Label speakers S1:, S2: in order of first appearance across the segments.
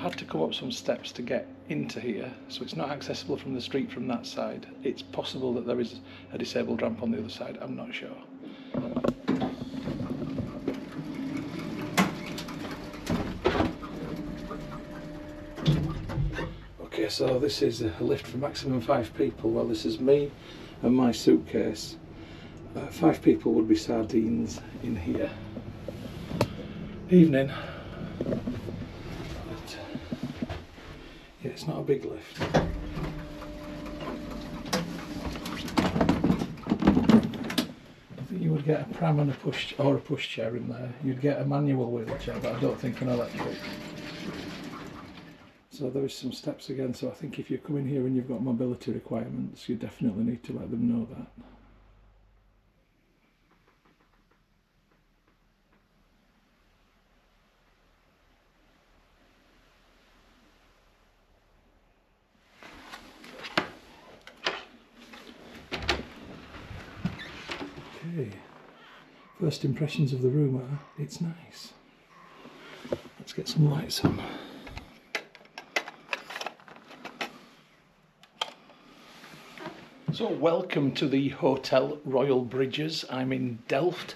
S1: had to come up some steps to get into here, so it's not accessible from the street from that side. It's possible that there is a disabled ramp on the other side, I'm not sure. Okay, so this is a lift for maximum 5 people. Well, this is me and my suitcase. 5 people would be sardines in here. Evening. But, yeah, it's not a big lift. I think you would get a pram and a push chair in there. You'd get a manual wheelchair, but I don't think an electric. So there is some steps again, so I think if you come in here and you've got mobility requirements, you definitely need to let them know that. Okay, first impressions of the room are, it's nice. Let's get some lights on. So welcome to the Hotel Royal Bridges. I'm in Delft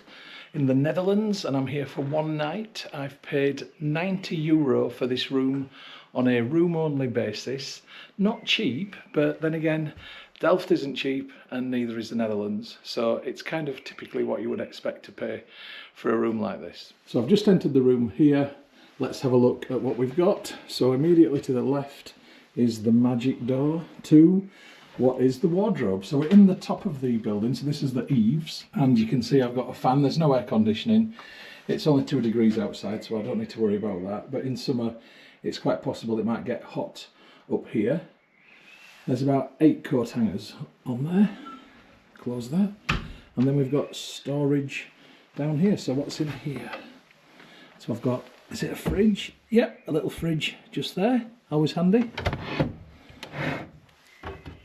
S1: in the Netherlands and I'm here for one night. I've paid €90 for this room on a room only basis. Not cheap, but then again, Delft isn't cheap and neither is the Netherlands. So it's kind of typically what you would expect to pay for a room like this. So I've just entered the room here. Let's have a look at what we've got. So immediately to the left is the magic door to what is the wardrobe. So we're in the top of the building, so this is the eaves, and you can see I've got a fan. There's no air conditioning. It's only 2 degrees outside, so I don't need to worry about that, but in summer it's quite possible it might get hot up here. There's about 8 coat hangers on there. Close that. And then we've got storage down here. So what's in here? So I've got, is it a fridge? Yep, a little fridge just there, always handy.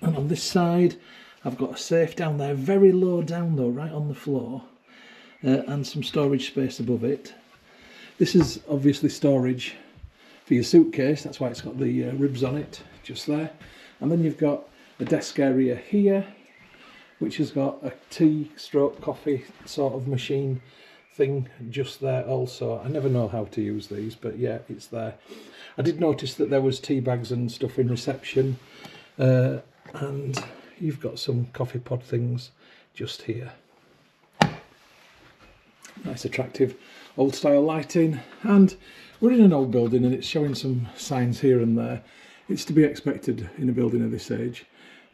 S1: And on this side, I've got a safe down there, very low down though, right on the floor, and some storage space above it. This is obviously storage for your suitcase, that's why it's got the ribs on it, just there. And then you've got a desk area here, which has got a tea/coffee sort of machine thing just there also. I never know how to use these, but yeah, it's there. I did notice that there was tea bags and stuff in reception. And you've got some coffee pod things just here. Nice attractive old style lighting, and we're in an old building and it's showing some signs here and there. It's to be expected in a building of this age.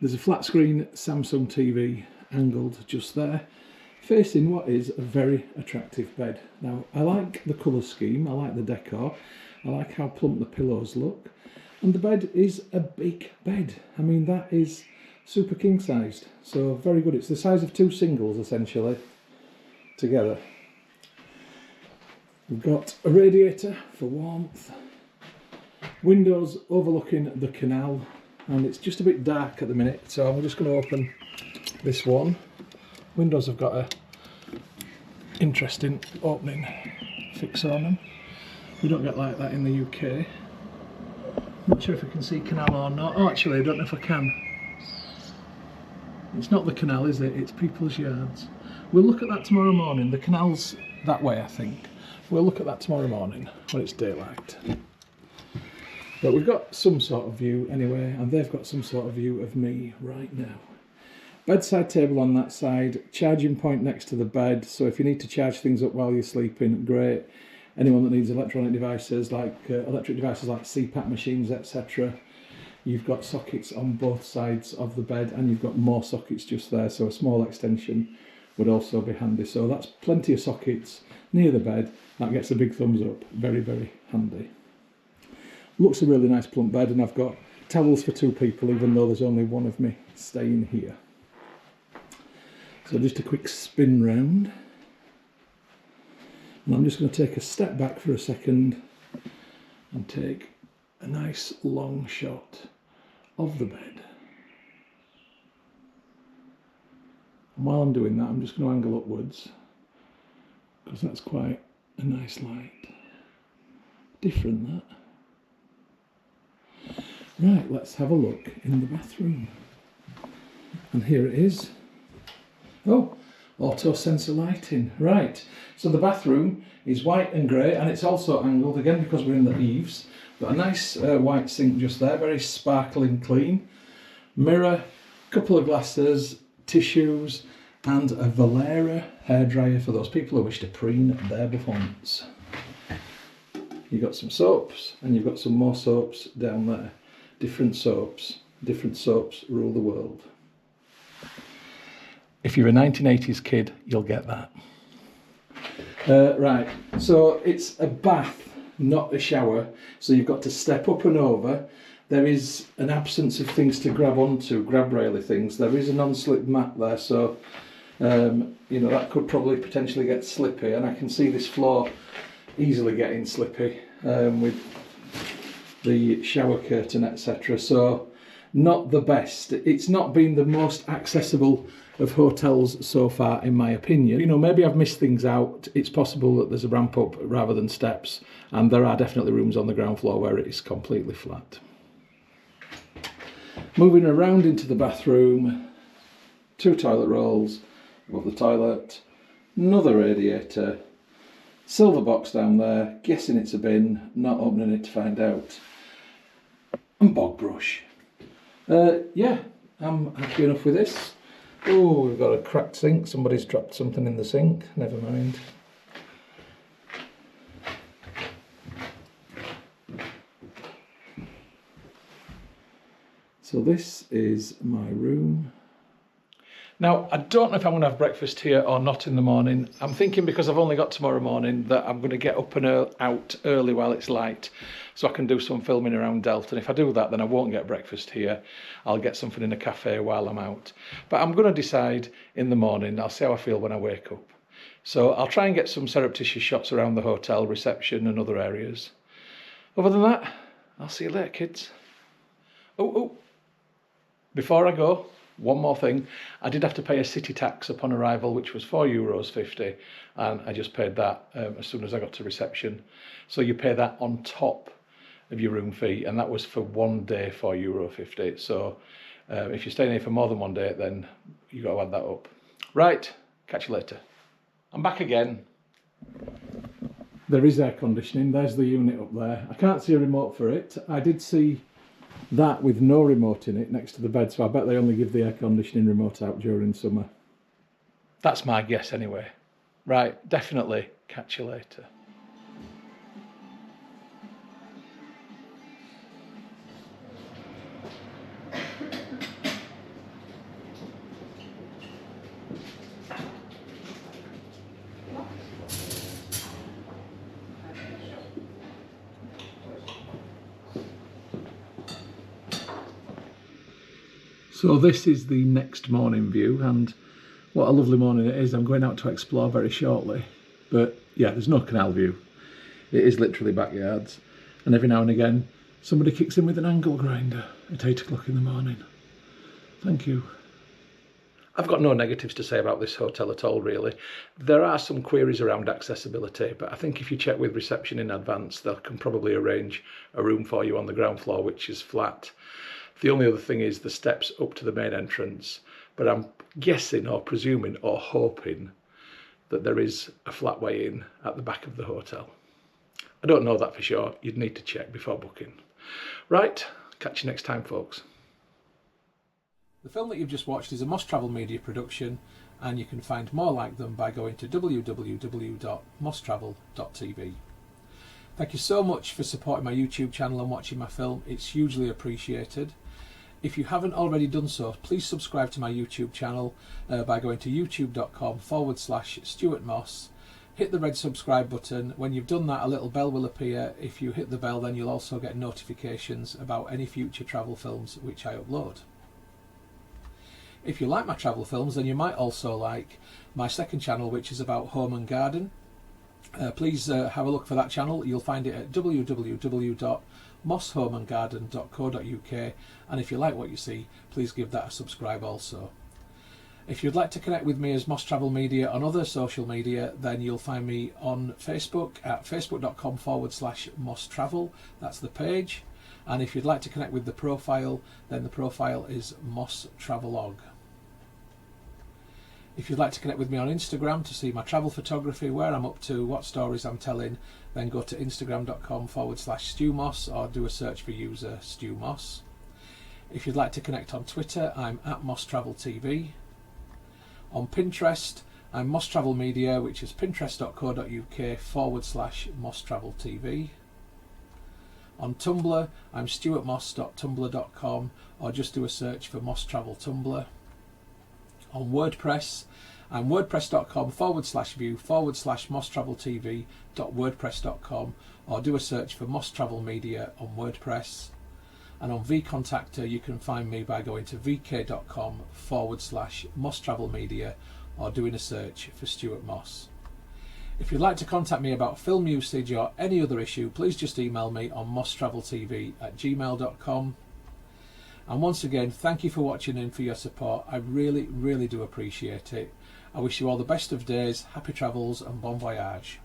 S1: There's a flat screen Samsung TV angled just there, facing what is a very attractive bed. Now I like the colour scheme, I like the decor, I like how plump the pillows look. And the bed is a big bed. I mean, that is super king sized, so very good. It's the size of 2 singles essentially together. We've got a radiator for warmth, windows overlooking the canal, and it's just a bit dark at the minute, so I'm just going to open this one. Windows have got a interesting opening fix on them. We don't get like that in the UK. Not sure if I can see canal or not. Oh, actually, I don't know if I can. It's not the canal, is it? It's people's yards. We'll look at that tomorrow morning. The canal's that way, I think. We'll look at that tomorrow morning when it's daylight. But we've got some sort of view anyway, and they've got some sort of view of me right now. Bedside table on that side, charging point next to the bed, so if you need to charge things up while you're sleeping, great. Anyone that needs electronic devices like CPAP machines, etc. You've got sockets on both sides of the bed, and you've got more sockets just there, so a small extension would also be handy. So that's plenty of sockets near the bed. That gets a big thumbs up. Very, very handy. Looks a really nice plump bed, and I've got towels for 2 people, even though there's only one of me staying here. So just a quick spin round. And I'm just going to take a step back for a second and take a nice long shot of the bed. And while I'm doing that, I'm just going to angle upwards, because that's quite a nice light. Different, that. Right, let's have a look in the bathroom. And here it is. Oh, auto sensor lighting. Right, so the bathroom is white and grey, and it's also angled again because we're in the eaves. Got a nice white sink just there, very sparkling clean. Mirror, couple of glasses, tissues, and a Valera hairdryer for those people who wish to preen their bouffants. You've got some soaps, and you've got some more soaps down there. Different soaps rule the world. If you're a 1980s kid, you'll get that. Right, so it's a bath, not a shower, so you've got to step up and over. There is an absence of things to grab onto, grab raily things. There is a non-slip mat there, so you know, that could probably potentially get slippy, and I can see this floor easily getting slippy with the shower curtain, etc. So not the best. It's not been the most accessible of hotels so far, in my opinion. You know, maybe I've missed things out. It's possible that there's a ramp up rather than steps, and there are definitely rooms on the ground floor where it is completely flat. Moving around into the bathroom, 2 toilet rolls above the toilet, another radiator, silver box down there, guessing it's a bin, not opening it to find out, and bog brush. Yeah, I'm happy enough with this. Oh, we've got a cracked sink. Somebody's dropped something in the sink. Never mind. So this is my room. Now, I don't know if I'm going to have breakfast here or not in the morning. I'm thinking, because I've only got tomorrow morning, that I'm going to get up and out early while it's light, so I can do some filming around Delft. And if I do that, then I won't get breakfast here. I'll get something in a cafe while I'm out. But I'm going to decide in the morning. I'll see how I feel when I wake up. So I'll try and get some surreptitious shots around the hotel, reception and other areas. Other than that, I'll see you later, kids. Oh, before I go, one more thing. I did have to pay a city tax upon arrival, which was €4.50, and I just paid that as soon as I got to reception. So you pay that on top of your room fee, and that was for 1 day, €4.50. So if you're staying here for more than 1 day, then you've got to add that up. Right, catch you later. I'm back again. There is air conditioning. There's the unit up there. I can't see a remote for it. I did see that with no remote in it next to the bed, so I bet they only give the air conditioning remote out during summer. That's my guess anyway. Right, definitely catch you later. So this is the next morning view, and what a lovely morning it is. I'm going out to explore very shortly, but yeah, there's no canal view. It is literally backyards, and every now and again somebody kicks in with an angle grinder at 8 o'clock in the morning. Thank you. I've got no negatives to say about this hotel at all, really. There are some queries around accessibility, but I think if you check with reception in advance, they can probably arrange a room for you on the ground floor, which is flat. The only other thing is the steps up to the main entrance, but I'm guessing or presuming or hoping that there is a flat way in at the back of the hotel. I don't know that for sure. You'd need to check before booking. Right, catch you next time, folks. The film that you've just watched is a Moss Travel Media production, and you can find more like them by going to www.mosstravel.tv. Thank you so much for supporting my YouTube channel and watching my film. It's hugely appreciated. If you haven't already done so, please subscribe to my YouTube channel by going to youtube.com/Stuart Moss. Hit the red subscribe button. When you've done that, a little bell will appear. If you hit the bell, then you'll also get notifications about any future travel films which I upload. If you like my travel films, then you might also like my second channel, which is about home and garden. Please have a look for that channel. You'll find it at www.mosshomeandgarden.co.uk, and if you like what you see, please give that a subscribe also. If you'd like to connect with me as Moss Travel Media on other social media, then you'll find me on Facebook at facebook.com/Moss Travel. That's the page. And if you'd like to connect with the profile, then the profile is Moss Travelog. If you'd like to connect with me on Instagram to see my travel photography, where I'm up to, what stories I'm telling, then go to instagram.com/StuMoss or do a search for user Stu Moss. If you'd like to connect on Twitter, I'm at Moss Travel TV. On Pinterest, I'm Moss Travel Media, which is pinterest.co.uk/Moss Travel TV. On Tumblr, I'm stuartmoss.tumblr.com or just do a search for Moss Travel Tumblr. On WordPress, I'm wordpress.com/view/Moss Travel TV.wordpress.com or do a search for Moss Travel Media on WordPress. And on vContactor, you can find me by going to vk.com/Moss Travel Media or doing a search for Stuart Moss. If you'd like to contact me about film usage or any other issue, please just email me on mosstraveltv@gmail.com. And once again, thank you for watching and for your support. I really, really do appreciate it. I wish you all the best of days, happy travels and bon voyage.